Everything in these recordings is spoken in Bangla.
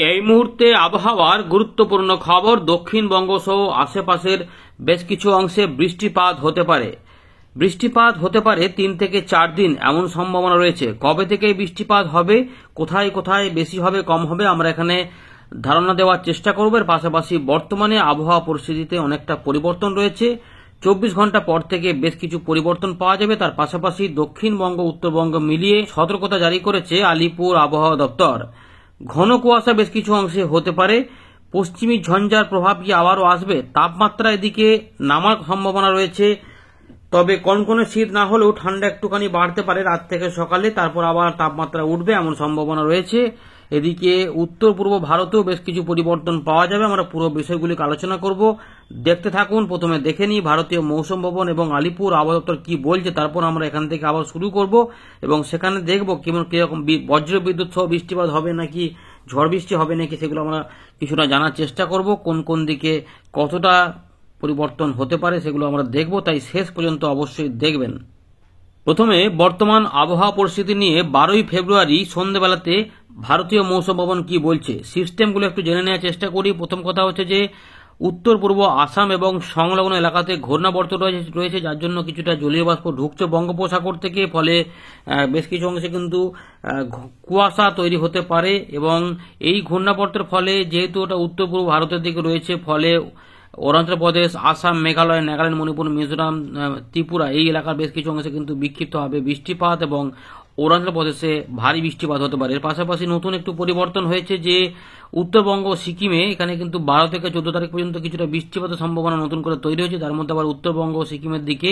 এই মুহূর্তে আবহাওয়ার গুরুত্বপূর্ণ খবর। দক্ষিণবঙ্গ সহ আশেপাশের বেশ কিছু অংশে বৃষ্টিপাত হতে পারে। বৃষ্টিপাত হতে পারে 3 থেকে 4 দিন এমন সম্ভাবনা রয়েছে। কবে থেকে বৃষ্টিপাত হবে, কোথায় কোথায় বেশি হবে কম হবে আমরা এখানে ধারণা দেওয়ার চেষ্টা করব। এর পাশাপাশি বর্তমানে আবহাওয়া পরিস্থিতিতে অনেকটা পরিবর্তন রয়েছে। 24 ঘন্টা পর থেকে বেশ কিছু পরিবর্তন পাওয়া যাবে। তার পাশাপাশি দক্ষিণবঙ্গ উত্তরবঙ্গ মিলিয়ে সতর্কতা জারি করেছে আলিপুর আবহাওয়া দপ্তর। ঘন কুয়াশা বেশ কিছু অংশে হতে পারে। পশ্চিমী ঝঞ্ঝার প্রভাব কি আবারও আসবে? তাপমাত্রা এদিকে নামার সম্ভাবনা রয়েছে, তবে কনকনে শীত না হলেও ঠান্ডা একটুখানি বাড়তে পারে রাত থেকে সকালে, তারপর আবার তাপমাত্রা উঠবে এমন সম্ভাবনা রয়েছে। এদিকে উত্তর পূর্ব ভারতেও বেশ কিছু পরিবর্তন পাওয়া যাবে। আমরা পুরো বিষয়গুলিকে আলোচনা করব, দেখতে থাকুন। প্রথমে দেখে নিই ভারতীয় মৌসুম ভবন এবং আলিপুর আবহাওয়া দপ্তর কি বলছে, তারপর আমরা এখান থেকে আবার শুরু করব এবং সেখানে দেখব কিরকম বজ্র বিদ্যুৎ সহ বৃষ্টিপাত হবে নাকি ঝড় বৃষ্টি হবে নাকি, সেগুলো আমরা কিছুটা জানার চেষ্টা করব। কোন কোন দিকে কতটা পরিবর্তন হতে পারে সেগুলো আমরা দেখব, তাই শেষ পর্যন্ত অবশ্যই দেখবেন। প্রথমে বর্তমান আবহাওয়া পরিস্থিতি নিয়ে 12ই ফেব্রুয়ারি সন্ধ্যেবেলাতে ভারতীয় মৌসুম ভবন কি বলছে সিস্টেমগুলো একটু জেনে নেওয়ার চেষ্টা করি। প্রথম কথা হচ্ছে যে উত্তর পূর্ব আসাম এবং সংলগ্ন এলাকাতে ঘূর্ণাবর্ত রয়েছে, যার জন্য কিছুটা জলীয় বাষ্প ঢুকছে বঙ্গোপসাগর থেকে, ফলে বেশ কিছু অংশে কিন্তু কুয়াশা তৈরি হতে পারে। এবং এই ঘূর্ণাবর্তের ফলে যেহেতু ওটা উত্তর পূর্ব ভারতের দিকে রয়েছে, ফলে অরুণাচল প্রদেশ, আসাম, মেঘালয়, নাগাল্যান্ড, মণিপুর, মিজোরাম, ত্রিপুরা এই এলাকার বেশ কিছু অংশে কিন্তু বিক্ষিপ্তভাবে বৃষ্টিপাত এবং অরুণাচল প্রদেশে ভারী বৃষ্টিপাত হতে পারে। এর পাশাপাশি নতুন একটু পরিবর্তন হয়েছে যে উত্তরবঙ্গ সিকিমে এখানে কিন্তু 12 থেকে 14 তারিখ পর্যন্ত কিছুটা বৃষ্টিপাতের সম্ভাবনা নতুন করে তৈরি হয়েছে। তার মধ্যে আবার উত্তরবঙ্গ সিকিমের দিকে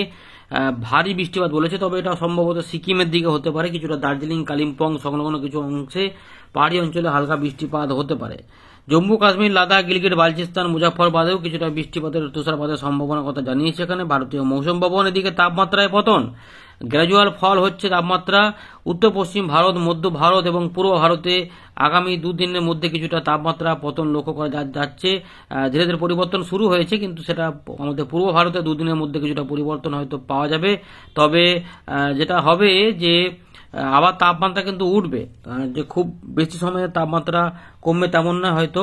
ভারী বৃষ্টিপাত বলেছে, তবে এটা সম্ভবত সিকিমের দিকে হতে পারে। কিছুটা দার্জিলিং, কালিম্পং সংলগ্ন কিছু অংশে পাহাড়ি অঞ্চলে হালকা বৃষ্টিপাত হতে পারে। জম্মু কাশ্মীর, লাদাখ, গিলগিট, বালচিস্তান, মুজাফফরবাদেও কিছুটা বৃষ্টিপাতের তুষারপাতের সম্ভাবনার কথা জানিয়েছে এখানে ভারতীয় মৌসুম ভবন। এদিকে তাপমাত্রায় পতন, গ্র্যাজুয়াল ফল হচ্ছে তাপমাত্রা। উত্তর পশ্চিম ভারত, মধ্য ভারত এবং পূর্ব ভারতে আগামী 2 দিনের মধ্যে কিছুটা তাপমাত্রা পতন লক্ষ্য করা যাচ্ছে। ধীরে ধীরে পরিবর্তন শুরু হয়েছে, কিন্তু সেটা আমাদের পূর্ব ভারতে 2 দিনের মধ্যে কিছুটা পরিবর্তন হয়তো পাওয়া যাবে। তবে যেটা হবে যে আবার তাপমাত্রা কিন্তু উঠবে, যে খুব বেশি সময়ে তাপমাত্রা কমবে তেমন না হয়তো।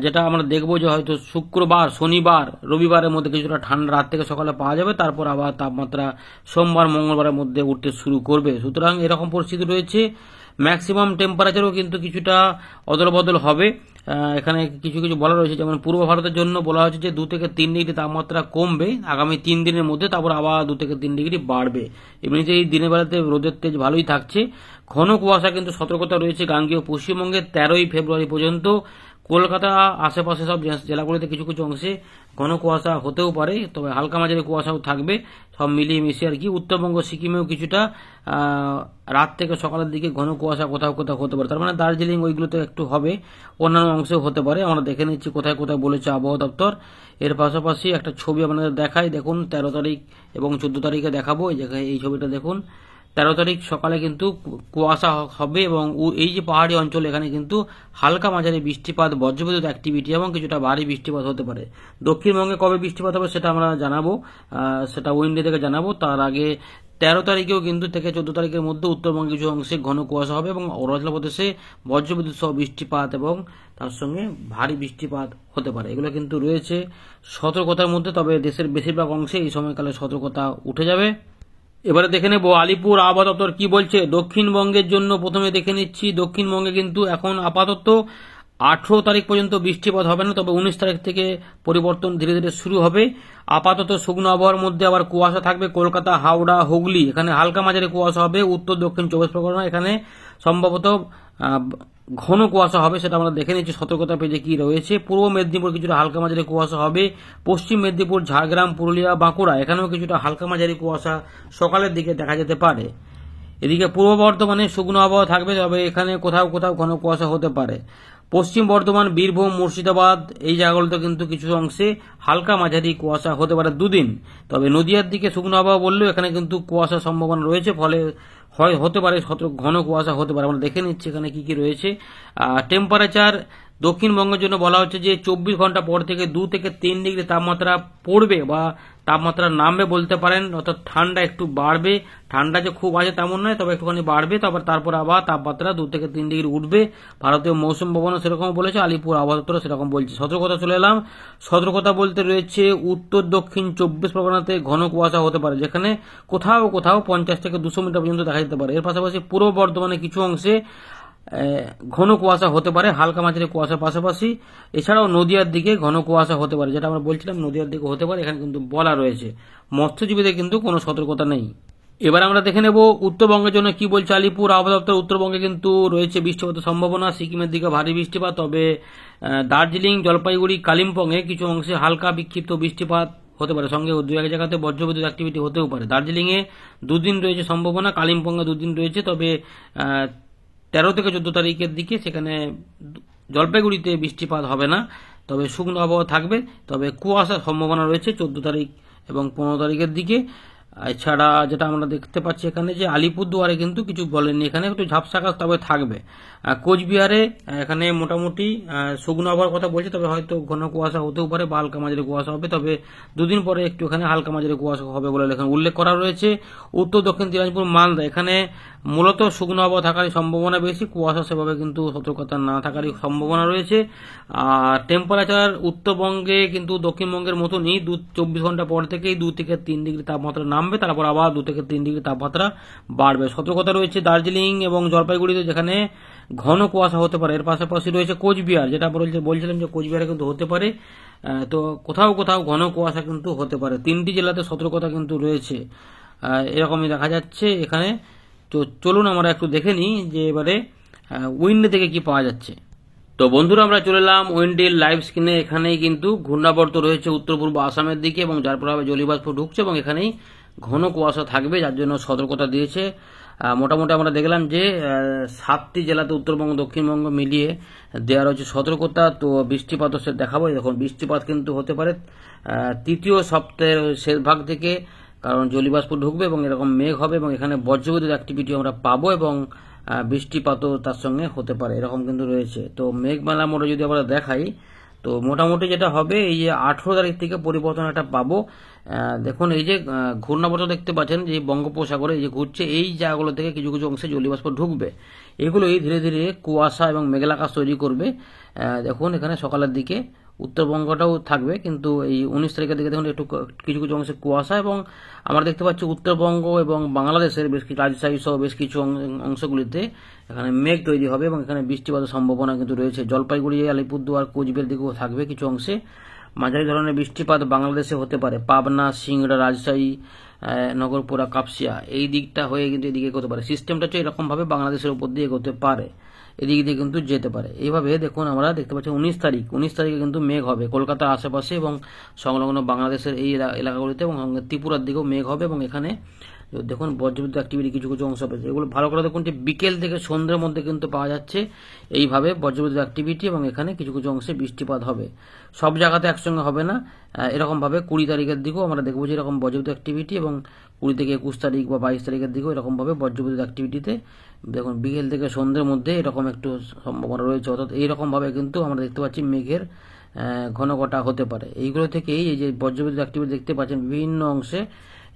যেটা আমরা দেখবো যে হয়তো শুক্রবার, শনিবার, রবিবারের মধ্যে কিছুটা ঠান্ডা রাত থেকে সকালে পাওয়া যাবে, তারপর আবার তাপমাত্রা সোমবার, মঙ্গলবারের মধ্যে উঠতে শুরু করবে। সুতরাং এরকম পরিস্থিতি রয়েছে। ম্যাক্সিমাম টেম্পারেচারও কিন্তু কিছুটা অদল বদল হবে। এখানে কিছু কিছু বলা রয়েছে, যেমন পূর্ব ভারতের জন্য বলা হয়েছে যে 2 থেকে 3 ডিগ্রি তাপমাত্রা কমবে আগামী 3 দিনের মধ্যে, তারপর আবার 2 থেকে 3 ডিগ্রি বাড়বে। এমনিতে এই দিনের বেলাতে রোদের তেজ ভালোই থাকছে। ঘন কুয়াশা কিন্তু সতর্কতা রয়েছে গাঙ্গেয় পশ্চিমবঙ্গে 13ই ফেব্রুয়ারি পর্যন্ত। কলকাতা আশেপাশে সব জেলাগুলিতে কিছু কিছু অংশে ঘন কুয়াশা হতেও পারে, তবে হালকা মাঝারি কুয়াশাও থাকবে, সব মিলিয়ে মিশিয়ে আর কি। উত্তরবঙ্গ সিকিমেও কিছুটা রাত থেকে সকালের দিকে ঘন কুয়াশা কোথাও কোথাও হতে পারে, তার মানে দার্জিলিং ওইগুলোতে একটু হবে, অন্যান্য অংশেও হতে পারে। আমরা দেখে নিচ্ছি কোথায় কোথায় বলেছে আবহাওয়া দপ্তর। এর পাশাপাশি একটা ছবি আপনাদের দেখাই, দেখুন 13 তারিখ এবং 14 তারিখে দেখাবো। এই জায়গায় এই ছবিটা দেখুন, 13 তারিখ সকালে কিন্তু কুয়াশা হবে এবং এই যে পাহাড়ি অঞ্চল এখানে কিন্তু হালকা মাঝারি বৃষ্টিপাত, বজ্রবিদ্যুৎ অ্যাক্টিভিটি এবং কিছুটা ভারী বৃষ্টিপাত হতে পারে। দক্ষিণবঙ্গে কবে বৃষ্টিপাত হবে সেটা আমরা জানাবো, সেটা উইন্ডে থেকে জানাবো। তার আগে 13 তারিখেও কিন্তু থেকে 14 তারিখের মধ্যে উত্তরবঙ্গে কিছু অংশে ঘন কুয়াশা হবে এবং অরুণাচল প্রদেশে বজ্রবিদ্যুৎ সহ বৃষ্টিপাত এবং তার সঙ্গে ভারী বৃষ্টিপাত হতে পারে। এগুলো কিন্তু রয়েছে সতর্কতার মধ্যে, তবে দেশের বেশিরভাগ অংশে এই সময়কালে সতর্কতা উঠে যাবে। এবারে দেখে নেব আলিপুর আবহাওয়া দপ্তর কি বলছে দক্ষিণবঙ্গের জন্য। প্রথমে দেখে নিচ্ছি দক্ষিণবঙ্গে কিন্তু এখন আপাতত 18 তারিখ পর্যন্ত বৃষ্টিপাত হবে না, তবে 19 তারিখ থেকে পরিবর্তন ধীরে ধীরে শুরু হবে। আপাতত শুকনো আবহাওয়ার মধ্যে আবার কুয়াশা থাকবে কলকাতা, হাওড়া, হুগলি, এখানে হালকা মাঝারি কুয়াশা হবে। উত্তর দক্ষিণ 24 পরগনা এখানে সম্ভবত ঘন কুয়াশা হবে, সেটা আমরা দেখে নিচ্ছি সতর্কতা পেজে কি রয়েছে। পূর্ব মেদিনীপুর কিছুটা হালকা মাঝারি কুয়াশা হবে। পশ্চিম মেদিনীপুর, ঝাড়গ্রাম, পুরুলিয়া, বাঁকুড়া এখানেও কিছুটা হালকা মাঝারি কুয়াশা সকালের দিকে দেখা যেতে পারে। এদিকে পূর্ব বর্ধমানে শুকনো আবহাওয়া থাকবে, তবে এখানে কোথাও কোথাও ঘন কুয়াশা হতে পারে। পশ্চিম বর্ধমান, বীরভূম, মুর্শিদাবাদ এই জায়গাগুলোতে কিন্তু কিছু অংশে হালকা মাঝারি কুয়াশা হতে পারে 2 দিন। তবে নদিয়ার দিকে শুকনো আবহাওয়া বললেও এখানে কিন্তু কুয়াশার সম্ভাবনা রয়েছে, ফলে হতে পারে ঘন কুয়াশা হতে পারে। আমরা দেখে নিচ্ছি এখানে কি কি রয়েছে। টেম্পারেচার দক্ষিণবঙ্গের জন্য বলা হচ্ছে যে 24 ঘন্টা পর থেকে 2 থেকে 3 ডিগ্রি তাপমাত্রা পড়বে বা তাপমাত্রা নামবে বলতে পারেন, অর্থাৎ ঠান্ডা একটু বাড়বে। ঠান্ডা যে খুব আছে তেমন নয়, তবে একটুখানি বাড়বে। তারপর আবার তাপমাত্রা 2 থেকে 3 ডিগ্রি উঠবে। ভারতীয় মৌসুম ভবনও সেরকম বলেছে, আলিপুর আবহাওয়া দপ্তরও সেরকম বলছে। সতর্কতা চলে এলাম। সতর্কতা বলতে রয়েছে উত্তর দক্ষিণ 24 পরগনাতে ঘন কুয়াশা হতে পারে, যেখানে কোথাও কোথাও 50 থেকে 200 মিটার পর্যন্ত দেখা যেতে পারে। এর পাশাপাশি পূর্ব বর্ধমানে কিছু অংশে ঘন কুয়াশা হতে পারে, হালকা মাঝারি কুয়াশার পাশাপাশি। এছাড়াও নদিয়ার দিকে ঘন কুয়াশা হতে পারে, যেটা আমরা বলছিলাম নদিয়ার দিকে হতে পারে, এখানে কিন্তু বলা রয়েছে। মৎস্যজীবীদের কিন্তু কোনো সতর্কতা নেই। এবার আমরা দেখে নেব উত্তরবঙ্গের জন্য কি বলছে আলিপুর আবহাওয়া দপ্তর। উত্তরবঙ্গে কিন্তু রয়েছে বৃষ্টিপাতের সম্ভাবনা, সিকিমের দিকে ভারী বৃষ্টিপাত, তবে দার্জিলিং, জলপাইগুড়ি, কালিম্পংয়ে কিছু অংশে হালকা বিক্ষিপ্ত বৃষ্টিপাত হতে পারে, সঙ্গে 2-1 জায়গাতে বজ্রবিদ্যুৎ অ্যাক্টিভিটি হতেও পারে। দার্জিলিংয়ে 2 দিন রয়েছে সম্ভাবনা, কালিম্পংয়ে 2 দিন রয়েছে, তবে 13 থেকে 14 তারিখের দিকে সেখানে জলপাইগুড়িতে বৃষ্টিপাত হবে না, তবে শুকনো আবহাওয়া থাকবে। তবে কুয়াশার সম্ভাবনা রয়েছে 14 তারিখ এবং 15 তারিখের দিকে। এছাড়া যেটা আমরা দেখতে পাচ্ছি এখানে যে আলিপুরদুয়ারে কিন্তু কিছু বলেননি, এখানে একটু ঝাপসা আকাশ তবে থাকবে। কোচবিহারে এখানে মোটামুটি শুকনো আবহাওয়ার কথা বলছে, তবে হয়তো ঘন কুয়াশা হতেও পারে বা হালকা মাঝারি কুয়াশা হবে, তবে 2 দিন পরে একটু এখানে হালকা মাঝারি কুয়াশা হবে বলে এখানে উল্লেখ করা রয়েছে। উত্তর দক্ষিণ দিনাজপুর, মালদা এখানে মূলত শুকনো আবহাওয়া থাকার সম্ভাবনা বেশি, কুয়াশা সেভাবে কিন্তু সতর্কতা না থাকারই সম্ভাবনা রয়েছে। আর টেম্পারেচার উত্তরবঙ্গে কিন্তু দক্ষিণবঙ্গের মতনই 24 ঘন্টা পর থেকেই 2 থেকে 3 ডিগ্রি তাপমাত্রা নামবে, তারপর আবার 2 থেকে 3 ডিগ্রি তাপমাত্রা বাড়বে। সতর্কতা রয়েছে দার্জিলিং এবং জলপাইগুড়িতে, যেখানে ঘন কুয়াশা হতে পারে। এর পাশাপাশি রয়েছে কোচবিহার, যেটা বলছিলাম যে কোচবিহারে কিন্তু হতে পারে, তো কোথাও কোথাও ঘন কুয়াশা কিন্তু হতে পারে। 3টি জেলাতে সতর্কতা কিন্তু রয়েছে, এরকমই দেখা যাচ্ছে এখানে। তো চলুন আমরা একটু দেখে নিই যে এবারে উইন্ডে থেকে কি পাওয়া যাচ্ছে। তো বন্ধুরা, আমরা চলে এলাম উইন্ডের লাইভ স্ক্রিনে। এখানেই কিন্তু ঘূর্ণাবর্ত রয়েছে উত্তর পূর্ব আসামের দিকে, এবং যার প্রভাবে জলীয়বাষ্প ঢুকছে এবং এখানেই ঘন কুয়াশা থাকবে, যার জন্য সতর্কতা দিয়েছে। মোটামুটি আমরা দেখলাম যে 7টি জেলাতে উত্তরবঙ্গ দক্ষিণবঙ্গ মিলিয়ে দেওয়া রয়েছে সতর্কতা। তো বৃষ্টিপাতও সে দেখাবো। এখন বৃষ্টিপাত কিন্তু হতে পারে 3য় সপ্তাহের শেষ ভাগ থেকে, কারণ জলীয়বাষ্প ঢুকবে এবং এরকম মেঘ হবে এবং এখানে বজ্রবিদ্যুৎ অ্যাক্টিভিটি আমরা পাবো, এবং বৃষ্টিপাতও তার সঙ্গে হতে পারে, এরকম কিন্তু রয়েছে। তো মেঘমেলা মোড়ে যদি আমরা দেখাই, তো মোটামুটি যেটা হবে এই যে 18 তারিখ থেকে পরিবর্তন একটা পাবো। দেখুন এই যে ঘূর্ণাবর্ত দেখতে পাচ্ছেন যে বঙ্গোপসাগরে এই যে ঘুরছে, এই জায়গাগুলো থেকে কিছু কিছু অংশে জলীয়বাষ্প ঢুকবে, এগুলোই ধীরে ধীরে কুয়াশা এবং মেঘলা আকাশ তৈরি করবে। দেখুন এখানে সকালের দিকে উত্তরবঙ্গটাও থাকবে, কিন্তু এই 19 তারিখের দিকে দেখুন একটু কিছু কিছু অংশে কুয়াশা, এবং আমরা দেখতে পাচ্ছি উত্তরবঙ্গ এবং বাংলাদেশের বেশ কিছু রাজশাহী সহ বেশ কিছু অংশগুলিতে এখানে মেঘ তৈরি হবে এবং এখানে বৃষ্টিপাতের সম্ভাবনা কিন্তু রয়েছে। জলপাইগুড়ি, আলিপুরদুয়ার, কোচবিহার দিকেও থাকবে কিছু অংশে মাঝারি ধরনের বৃষ্টিপাত বাংলাদেশে হতে পারে। পাবনা, সিংড়া, রাজশাহী, নগরপুরা, কাপসিয়া এই দিকটা হয়ে কিন্তু এদিকে এগোতে পারে। সিস্টেমটা হচ্ছে এরকম ভাবে বাংলাদেশের উপর দিয়ে এগোতে পারে, এদিক দিয়ে কিন্তু যেতে পারে। এইভাবে দেখুন আমরা দেখতে পাচ্ছি 19 তারিখে কিন্তু মেঘ হবে কলকাতার আশেপাশে এবং সংলগ্ন বাংলাদেশের এই এলাকাগুলিতে, এবং ত্রিপুরার দিকেও মেঘ হবে, এবং এখানে দেখুন বজ্রবিদ্যুৎ অ্যাক্টিভিটি কিছু কিছু অংশ পেয়েছে। এগুলো ভালো করে দেখুন যে বিকেল থেকে সন্ধ্যের মধ্যে কিন্তু পাওয়া যাচ্ছে এইভাবে বজ্রবিদ্যুৎ অ্যাক্টিভিটি, এবং এখানে কিছু কিছু অংশে বৃষ্টিপাত হবে। সব জায়গাতে একসঙ্গে হবে না, এরকমভাবে 20 তারিখের দিকেও আমরা দেখবো যে এরকম বজ্রবিদ্যুৎ অ্যাক্টিভিটি, এবং 20 থেকে 21 তারিখ বা 22 তারিখের দিকেও এরকমভাবে বজ্রবিদ্যুৎ অ্যাক্টিভিটিতে দেখুন বিকেল থেকে সন্ধ্যের মধ্যে এরকম একটু সম্ভাবনা রয়েছে। অর্থাৎ এইরকমভাবে কিন্তু আমরা দেখতে পাচ্ছি মেঘের ঘন ঘটা হতে পারে। এইগুলো থেকেই এই যে বজ্রবিদ্যুৎ অ্যাক্টিভিটি দেখতে পাচ্ছেন বিভিন্ন অংশে,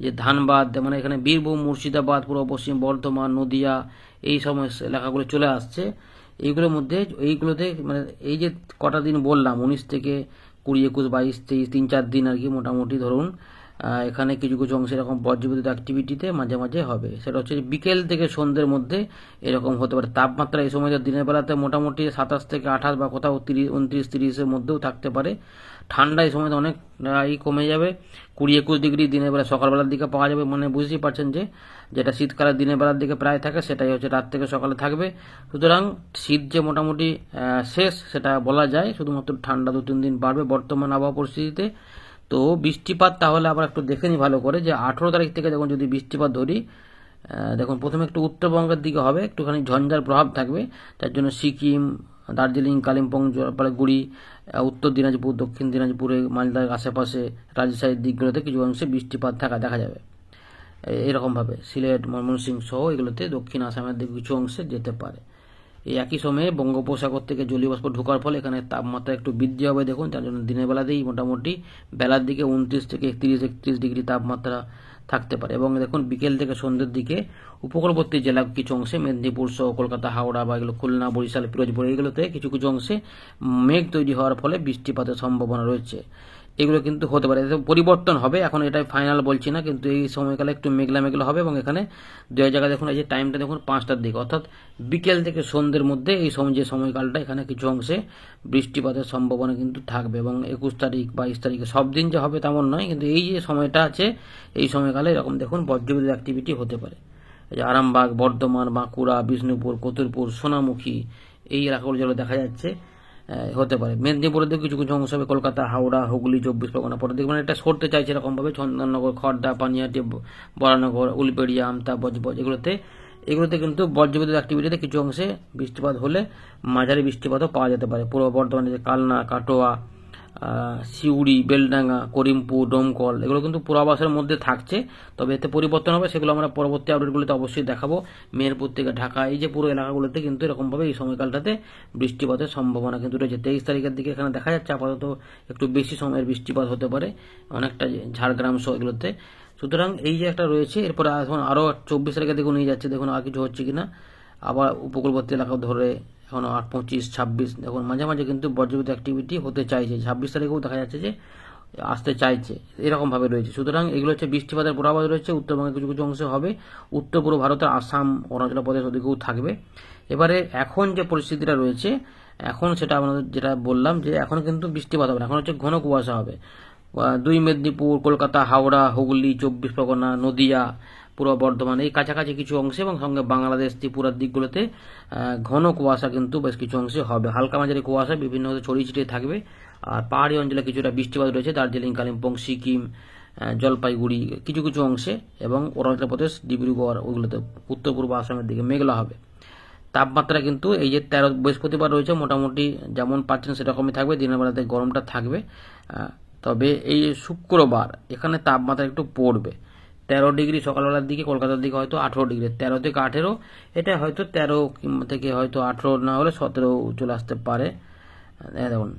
যে ধানবাদ, মানে এখানে বীরভূম, মুর্শিদাবাদ, পূর্ব পশ্চিম বর্ধমান, নদিয়া এই সমস্ত এলাকাগুলো চলে আসছে। এইগুলোর মধ্যে এইগুলোতে মানে এই যে কটা দিন বললাম 19 থেকে 20, 21, 22, 23 3-4 দিন আর কি মোটামুটি ধরুন, এখানে কিছু কিছু অংশে এরকম বজ্রবিদ্যুৎ অ্যাক্টিভিটিতে মাঝে মাঝে হবে। সেটা হচ্ছে বিকেল থেকে সন্ধ্যের মধ্যে এরকম হতে পারে। তাপমাত্রা এই সময় দিনের বেলাতে মোটামুটি 27 থেকে 28 বা কোথাও 29-30-30-এর মধ্যেও থাকতে পারে। ঠান্ডা এই সময় অনেক কমে যাবে, 20-21 ডিগ্রি দিনের বেলা সকালবেলার দিকে পাওয়া যাবে। মানে বুঝতেই পারছেন যে যেটা শীতকালের দিনের বেলার দিকে প্রায় থাকে সেটাই হচ্ছে রাত থেকে সকালে থাকবে। সুতরাং শীত যে মোটামুটি শেষ সেটা বলা যায়, শুধুমাত্র ঠান্ডা 2-3 দিন বাড়বে বর্তমান আবহাওয়া পরিস্থিতিতে। তো বৃষ্টিপাত তাহলে আবার একটু দেখে নিই ভালো করে, যে 18 তারিখ থেকে দেখুন যদি বৃষ্টিপাত ধরি, দেখুন প্রথমে একটু উত্তরবঙ্গের দিকে হবে, একটুখানি ঝঞ্ঝার প্রভাব থাকবে, তার জন্য সিকিম, দার্জিলিং, কালিম্পং, জলপাইগুড়ি, উত্তর দিনাজপুর, দক্ষিণ দিনাজপুরে, মালদার আশেপাশে, রাজশাহীর দিকগুলোতে কিছু অংশে বৃষ্টিপাত দেখা যাবে। এরকমভাবে সিলেট, ময়মনসিংহ সহ এগুলোতে দক্ষিণ আসামের দিকে কিছু অংশে যেতে পারে। এই একই সময়ে বঙ্গোপসাগর থেকে জলীয় বাষ্প ঢোকার ফলে এখানে তাপমাত্রা একটু বৃদ্ধি হবে দেখুন, যার জন্য দিনের বেলাতেই মোটামুটি বেলার দিকে 29 থেকে 31 ডিগ্রি তাপমাত্রা থাকতে পারে। এবং দেখুন বিকেল থেকে সন্ধ্যের দিকে উপকূলবর্তী জেলা কিছু অংশে মেদিনীপুর সহ কলকাতা, হাওড়া বা এগুলো খুলনা, বরিশাল, পিরোজপুর এইগুলোতে কিছু কিছু অংশে মেঘ তৈরি হওয়ার ফলে বৃষ্টিপাতের সম্ভাবনা রয়েছে। এগুলো কিন্তু হতে পারে, পরিবর্তন হবে, এখন এটাই ফাইনাল বলছি না, কিন্তু এই সময়কালে একটু মেঘলা মেঘলা হবে। এবং এখানে দু এক জায়গায় দেখুন এই যে টাইমটা দেখুন 5টার দিকে, অর্থাৎ বিকেল থেকে সন্ধ্যের মধ্যে এই সময় যে সময়কালটা এখানে কিছু অংশে বৃষ্টিপাতের সম্ভাবনা কিন্তু থাকবে। এবং 21 তারিখ 22 তারিখে সব দিন যে হবে তেমন নয়, কিন্তু এই যে সময়টা আছে এই সময়কালে এরকম দেখুন বজ্রবিদ্যুৎ অ্যাক্টিভিটি হতে পারে। এই যে আরামবাগ, বর্ধমান, বাঁকুড়া, বিষ্ণুপুর, কতুলপুর, সোনামুখী এই এলাকাগুলো যেগুলো দেখা যাচ্ছে হতে পারে। মেদিনীপুরের দিকে কিছু কিছু অংশ হবে, কলকাতা, হাওড়া, হুগলি, 24 পরগনা, পরে দেখবেন এটা সরতে চাইছে এরকম ভাবে চন্দননগর, খড়দা, পানিহাটি, বরানগর, উলবেড়িয়া, আমতা, বজবজ এগুলোতে কিন্তু বজ্রবিদ্যুৎ অ্যাক্টিভিটিতে কিছু অংশে বৃষ্টিপাত হলে মাঝারি বৃষ্টিপাতও পাওয়া যেতে পারে। পূর্ব বর্ধমানে যে কালনা, কাটোয়া, সিউড়ি, বেলডাঙ্গা, করিমপুর, ডোমকল এগুলো কিন্তু পূর্বাভাসের মধ্যে থাকছে, তবে এতে পরিবর্তন হবে, সেগুলো আমরা পরবর্তী আপডেটগুলোতে অবশ্যই দেখাবো। মেহেরপুর থেকে ঢাকা এই যে পুরো এলাকাগুলোতে কিন্তু এরকমভাবে এই সময়কালটাতে বৃষ্টিপাতের সম্ভাবনা কিন্তু রয়েছে। 23 তারিখের দিকে এখানে দেখা যাচ্ছে আপাতত একটু বেশি সময়ের বৃষ্টিপাত হতে পারে অনেকটা ঝাড়গ্রাম সহ এগুলোতে। সুতরাং এই যে একটা রয়েছে, এরপরে এখন আরও 24 তারিখের দিকে নিয়ে যাচ্ছে, দেখুন আর কিছু হচ্ছে কিনা। আবার উপকূলবর্তী এলাকা ধরে এখন 8, 25, 26 দেখুন মাঝে মাঝে কিন্তু বজ্রবিদ্যুৎ অ্যাক্টিভিটি হতে চাইছে। 26 তারিখেও দেখা যাচ্ছে যে আসতে চাইছে, এরকম ভাবে রয়েছে। সুতরাং এগুলো হচ্ছে বৃষ্টিপাতের পূর্বাভাস রয়েছে। উত্তরবঙ্গের কিছু কিছু অংশে হবে, উত্তর পূর্ব ভারতের আসাম, অরুণাচল প্রদেশ ওদিকেও থাকবে। এবারে এখন যে পরিস্থিতিটা রয়েছে এখন সেটা আপনাদের যেটা বললাম যে এখন কিন্তু বৃষ্টিপাত হবে না, এখন হচ্ছে ঘন কুয়াশা হবে। 2 মেদিনীপুর, কলকাতা, হাওড়া, হুগলি, 24 পরগনা, নদিয়া, পূর্ব বর্ধমান এই কাছাকাছি কিছু অংশে এবং সঙ্গে বাংলাদেশ, ত্রিপুরার দিকগুলোতে ঘন কুয়াশা কিন্তু বেশ কিছু অংশে হবে। হালকা মাঝারি কুয়াশা বিভিন্ন ছড়িয়ে ছিটিয়ে থাকবে। আর পাহাড়ি অঞ্চলে কিছুটা বৃষ্টিপাত রয়েছে, দার্জিলিং, কালিম্পং, সিকিম, জলপাইগুড়ি কিছু কিছু অংশে, এবং অরুণাচল প্রদেশ, ডিব্রুগড় ওগুলোতে উত্তর পূর্ব আসামের দিকে মেঘলা হবে। তাপমাত্রা কিন্তু এই যে 13 বৃহস্পতিবার রয়েছে মোটামুটি যেমন পাচ্ছেন সেরকমই থাকবে, দিনের বেলাতে গরমটা থাকবে। তবে এই শুক্রবার এখানে তাপমাত্রা একটু পড়বে, 13 ডিগ্রি সকালবেলার দিকে, কলকাতার দিকে হয়তো 18 ডিগ্রি, 13 থেকে 18, এটা হয়তো 13 থেকে হয়তো 18 না হলে 17 চলে আসতে পারে। দেখুন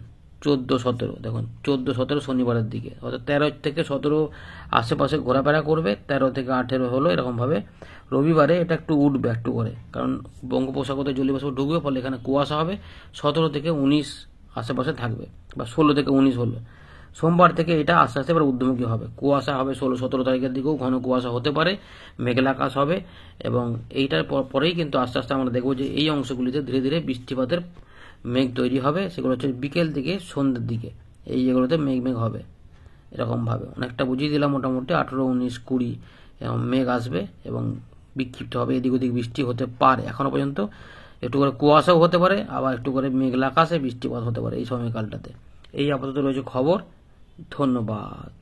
14, 17 দেখুন 14, 17 শনিবারের দিকে, অর্থাৎ 13 থেকে 17 আশেপাশে ঘোরাফেরা করবে। 13 থেকে 18 হলো এরকমভাবে। রবিবারে এটা একটু উঠবে একটু করে, কারণ বঙ্গোপসাগরে জলীয় বাষ্প ঢুকবে, ফলে এখানে কুয়াশা হবে। 17 থেকে 19 আশেপাশে থাকবে, বা 16 থেকে 19 হলো। সোমবার থেকে এটা আস্তে আস্তে এবার ঊর্ধ্বমুখী হবে, কুয়াশা হবে 16, 17 তারিখের দিকেও ঘন কুয়াশা হতে পারে, মেঘলা আকাশ হবে। এবং এইটার পরেই কিন্তু আস্তে আস্তে আমরা দেখবো যে এই অংশগুলিতে ধীরে ধীরে বৃষ্টিপাতের মেঘ তৈরি হবে। সেগুলো হচ্ছে বিকেল থেকে সন্ধ্যের দিকে এই যেগুলোতে মেঘ মেঘ হবে এরকমভাবে। অনেকটা বুঝিয়ে দিলাম, মোটামুটি 18, 19, 20 এরকম মেঘ আসবে এবং বিক্ষিপ্ত হবে, এদিক ওদিক বৃষ্টি হতে পারে। এখনো পর্যন্ত একটু করে কুয়াশাও হতে পারে, আবার একটু করে মেঘলা আকাশে বৃষ্টিপাত হতে পারে এই সময়কালটাতে। এই আপাতত রয়েছে খবর। ধন্যবাদ।